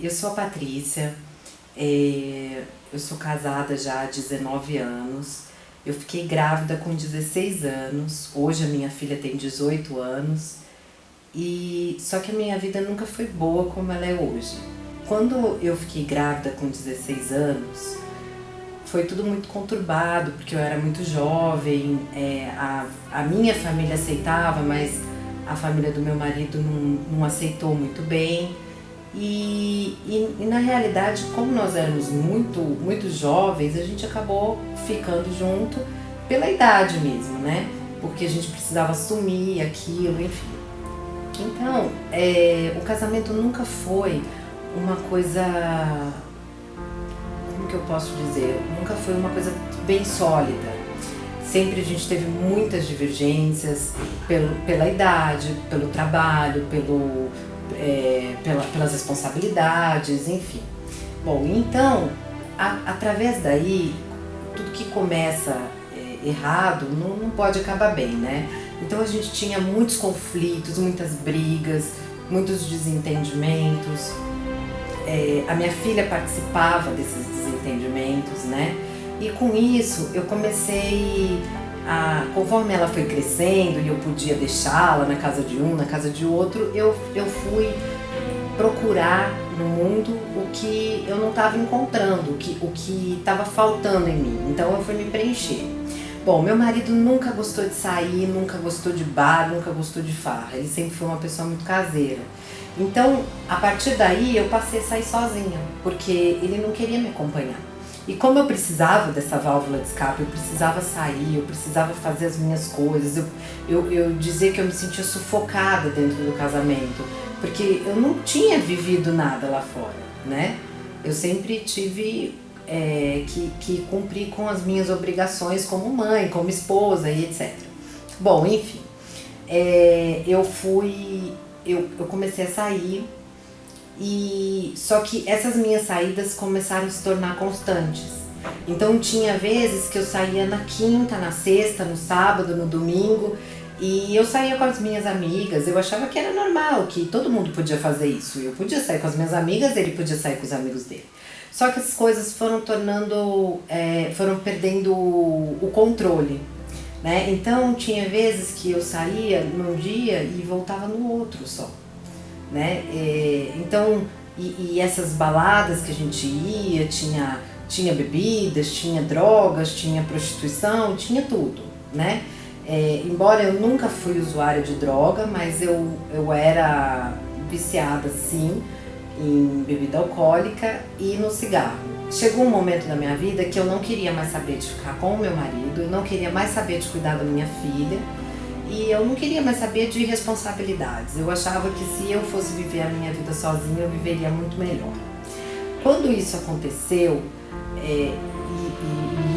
Eu sou a Patrícia, eu sou casada já há 19 anos, eu fiquei grávida com 16 anos, hoje a minha filha tem 18 anos, só que a minha vida nunca foi boa como ela é hoje. Quando eu fiquei grávida com 16 anos, foi tudo muito conturbado, porque eu era muito jovem, a minha família aceitava, mas a família do meu marido não aceitou muito bem. E na realidade, como nós éramos muito jovens, a gente acabou ficando junto pela idade mesmo, né? Porque a gente precisava assumir aquilo, enfim. Então, o casamento nunca foi uma coisa, como que eu posso dizer? Nunca foi uma coisa bem sólida. Sempre a gente teve muitas divergências pela idade, pelo trabalho, pelas responsabilidades, enfim. Bom, então, através daí, tudo que começa errado não pode acabar bem, né? Então a gente tinha muitos conflitos, muitas brigas, muitos desentendimentos. A minha filha participava desses desentendimentos, né? E com isso eu comecei conforme ela foi crescendo e eu podia deixá-la na casa de um, na casa de outro, eu fui procurar no mundo o que eu não estava encontrando, o que estava faltando em mim. Então eu fui me preencher. Bom, meu marido nunca gostou de sair, nunca gostou de bar, nunca gostou de farra. Ele sempre foi uma pessoa muito caseira. Então, a partir daí, eu passei a sair sozinha, porque ele não queria me acompanhar. E como eu precisava dessa válvula de escape, eu precisava sair, eu precisava fazer as minhas coisas, eu dizer que eu me sentia sufocada dentro do casamento, porque eu não tinha vivido nada lá fora, né? Eu sempre tive que cumprir com as minhas obrigações como mãe, como esposa e etc. Bom, enfim, eu comecei a sair. Só que essas minhas saídas começaram a se tornar constantes. Então tinha vezes que eu saía na quinta, na sexta, no sábado, no domingo, e eu saía com as minhas amigas. Eu achava que era normal, que todo mundo podia fazer isso. Eu podia sair com as minhas amigas, ele podia sair com os amigos dele. Só que essas coisas foram perdendo o controle, né? Então tinha vezes que eu saía num dia e voltava no outro só, né? Então, essas baladas que a gente ia, tinha bebidas, tinha drogas, tinha prostituição, tinha tudo, né? Embora eu nunca fui usuária de droga, mas eu era viciada sim em bebida alcoólica e no cigarro. Chegou um momento da minha vida que eu não queria mais saber de ficar com o meu marido, eu não queria mais saber de cuidar da minha filha, e eu não queria mais saber de responsabilidades. Eu achava que se eu fosse viver a minha vida sozinha, eu viveria muito melhor. Quando isso aconteceu, e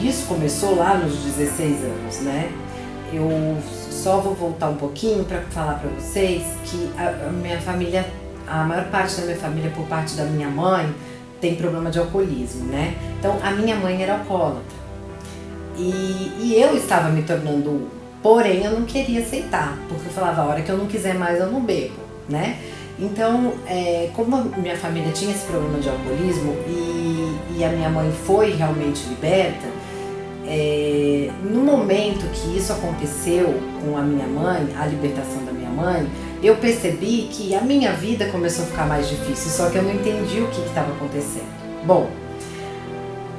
isso começou lá nos 16 anos, né? Eu só vou voltar um pouquinho para falar para vocês que a minha família, a maior parte da minha família, por parte da minha mãe, tem problema de alcoolismo, né? Então a minha mãe era alcoólatra. E eu estava me tornando, porém eu não queria aceitar, porque eu falava, a hora que eu não quiser mais eu não bebo, né? Então, como a minha família tinha esse problema de alcoolismo e a minha mãe foi realmente liberta, no momento que isso aconteceu com a minha mãe, a libertação da minha mãe, eu percebi que a minha vida começou a ficar mais difícil, só que eu não entendi o que estava acontecendo. Bom,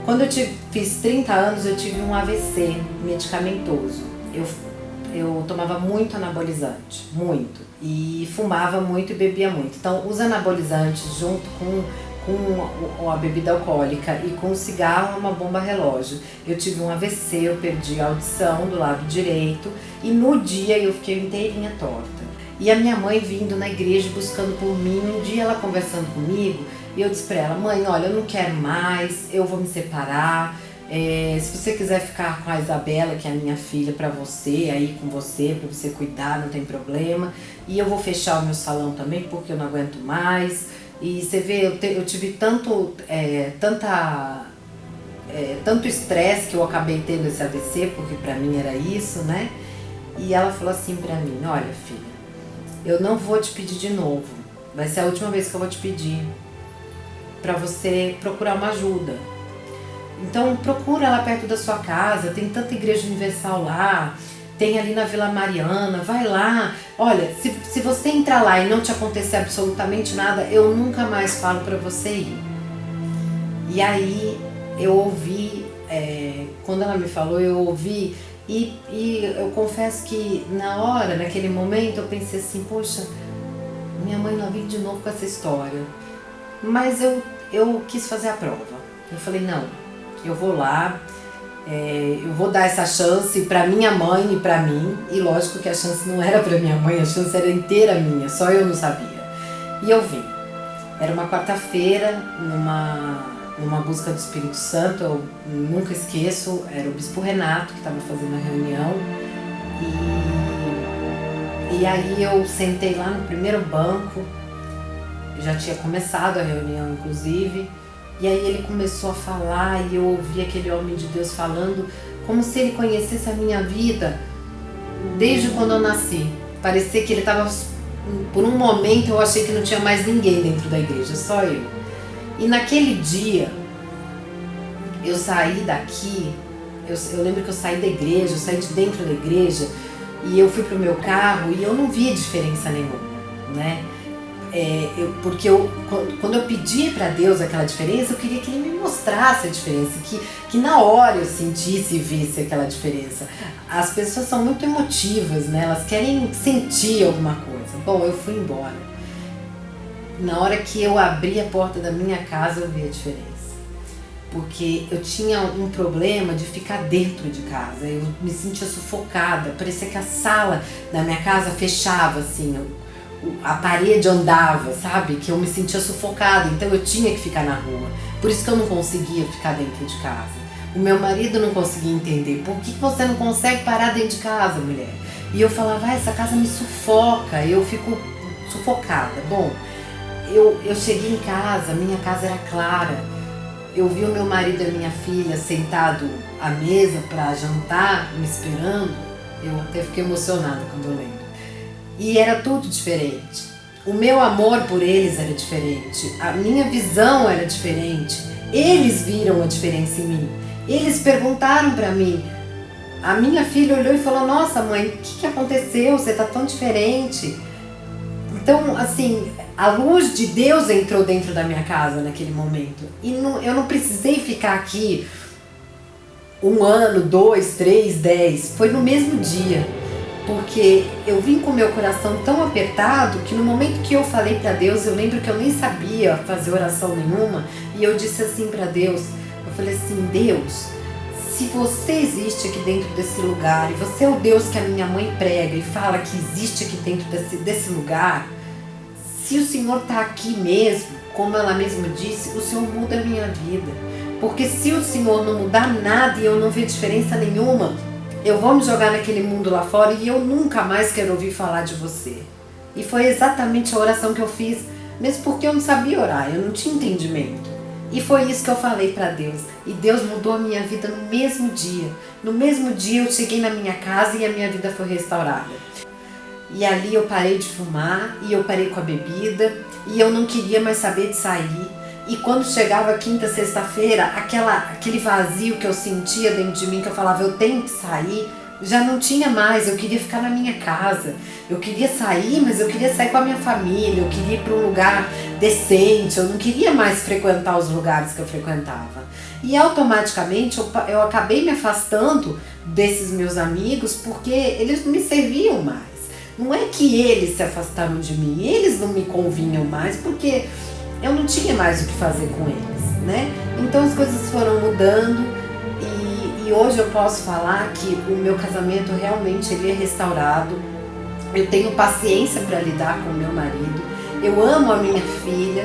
quando eu fiz 30 anos, eu tive um AVC medicamentoso. Eu tomava muito anabolizante, muito, e fumava muito e bebia muito. Então, os anabolizantes junto com a bebida alcoólica e com o cigarro é uma bomba relógio. Eu tive um AVC, eu perdi a audição do lado direito e no dia eu fiquei inteirinha torta. E a minha mãe vindo na igreja buscando por mim, um dia ela conversando comigo, e eu disse pra ela, mãe, olha, eu não quero mais, eu vou me separar. Se você quiser ficar com a Isabela, que é a minha filha, pra você, aí com você, pra você cuidar, não tem problema. E eu vou fechar o meu salão também, porque eu não aguento mais. E você vê, eu tive tanto estresse que eu acabei tendo esse AVC, porque pra mim era isso, né? E ela falou assim pra mim, olha filha, eu não vou te pedir de novo, vai ser a última vez que eu vou te pedir. para você procurar uma ajuda. Então procura lá perto da sua casa, tem tanta igreja universal lá, tem ali na Vila Mariana, vai lá. Olha, se você entrar lá e não te acontecer absolutamente nada, eu nunca mais falo para você ir. E aí eu ouvi, quando ela me falou, eu ouvi e eu confesso que na hora, naquele momento, eu pensei assim, poxa, minha mãe lá vem de novo com essa história. Mas eu quis fazer a prova. Eu falei, não, eu vou lá, eu vou dar essa chance para minha mãe e para mim. E lógico que a chance não era para minha mãe, a chance era inteira minha, só eu não sabia. E eu vim. Era uma quarta-feira, numa busca do Espírito Santo, eu nunca esqueço, era o Bispo Renato que estava fazendo a reunião. E aí eu sentei lá no primeiro banco, já tinha começado a reunião inclusive, e aí ele começou a falar e eu ouvi aquele homem de Deus falando como se ele conhecesse a minha vida desde quando eu nasci. Parecia que ele estava, por um momento eu achei que não tinha mais ninguém dentro da igreja, só eu. E naquele dia eu saí daqui, eu lembro que eu saí da igreja, eu saí de dentro da igreja e eu fui pro meu carro e eu não vi diferença nenhuma, né? Porque quando eu pedi para Deus aquela diferença, eu queria que Ele me mostrasse a diferença, que na hora eu sentisse e visse aquela diferença. As pessoas são muito emotivas, né? Elas querem sentir alguma coisa. Bom, eu fui embora. Na hora que eu abri a porta da minha casa, eu vi a diferença. Porque eu tinha um problema de ficar dentro de casa, eu me sentia sufocada, parecia que a sala da minha casa fechava assim, a parede andava, sabe? Que eu me sentia sufocada, então eu tinha que ficar na rua. Por isso que eu não conseguia ficar dentro de casa. O meu marido não conseguia entender. Por que você não consegue parar dentro de casa, mulher? E eu falava, essa casa me sufoca, eu fico sufocada. Bom, eu cheguei em casa, minha casa era clara. Eu vi o meu marido e a minha filha sentado à mesa para jantar, me esperando. Eu até fiquei emocionada quando eu lembro. E era tudo diferente. O meu amor por eles era diferente. A minha visão era diferente. Eles viram a diferença em mim. Eles perguntaram para mim. A minha filha olhou e falou, nossa mãe, o que aconteceu? Você tá tão diferente. Então, assim, a luz de Deus entrou dentro da minha casa naquele momento. E eu não precisei ficar aqui 1 ano, 2, 3, 10. Foi no mesmo dia. Porque eu vim com o meu coração tão apertado que no momento que eu falei para Deus, eu lembro que eu nem sabia fazer oração nenhuma. E eu disse assim para Deus, eu falei assim, Deus, se você existe aqui dentro desse lugar, e você é o Deus que a minha mãe prega e fala que existe aqui dentro desse lugar, se o Senhor está aqui mesmo, como ela mesma disse, o Senhor muda a minha vida. Porque se o Senhor não mudar nada e eu não ver diferença nenhuma, eu vou me jogar naquele mundo lá fora e eu nunca mais quero ouvir falar de você. E foi exatamente a oração que eu fiz, mesmo porque eu não sabia orar, eu não tinha entendimento. E foi isso que eu falei para Deus. E Deus mudou a minha vida no mesmo dia. No mesmo dia eu cheguei na minha casa e a minha vida foi restaurada. E ali eu parei de fumar, e eu parei com a bebida, e eu não queria mais saber de sair. E quando chegava quinta, sexta-feira, aquele vazio que eu sentia dentro de mim, que eu falava, eu tenho que sair, já não tinha mais, eu queria ficar na minha casa. Eu queria sair, mas eu queria sair com a minha família, eu queria ir para um lugar decente, eu não queria mais frequentar os lugares que eu frequentava. E automaticamente eu acabei me afastando desses meus amigos porque eles não me serviam mais. Não é que eles se afastaram de mim, eles não me convinham mais porque eu não tinha mais o que fazer com eles, né? Então as coisas foram mudando e hoje eu posso falar que o meu casamento realmente ele é restaurado. Eu tenho paciência para lidar com o meu marido. Eu amo a minha filha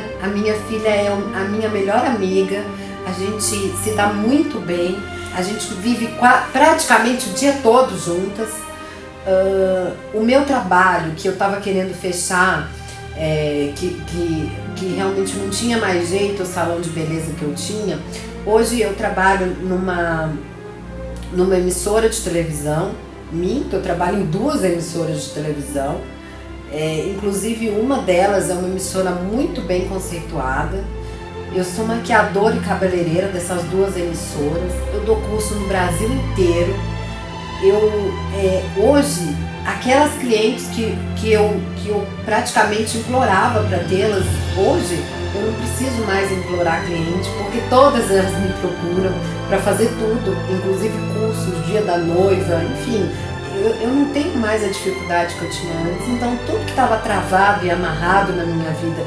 é a minha melhor amiga. A gente se dá muito bem, a gente vive praticamente o dia todo juntas. O meu trabalho, que eu estava querendo fechar, que realmente não tinha mais jeito, o salão de beleza que eu tinha, hoje eu trabalho numa emissora de televisão. Eu trabalho em 2 emissoras de televisão, inclusive uma delas é uma emissora muito bem conceituada. Eu sou maquiadora e cabeleireira dessas duas emissoras. Eu dou curso no Brasil inteiro. Hoje, aquelas clientes que eu praticamente implorava para tê-las, hoje eu não preciso mais implorar cliente, porque todas elas me procuram para fazer tudo, inclusive cursos, dia da noiva, enfim. Eu não tenho mais a dificuldade que eu tinha antes, então tudo que estava travado e amarrado na minha vida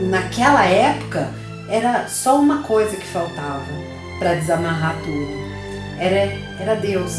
naquela época era só uma coisa que faltava para desamarrar tudo. Era Deus.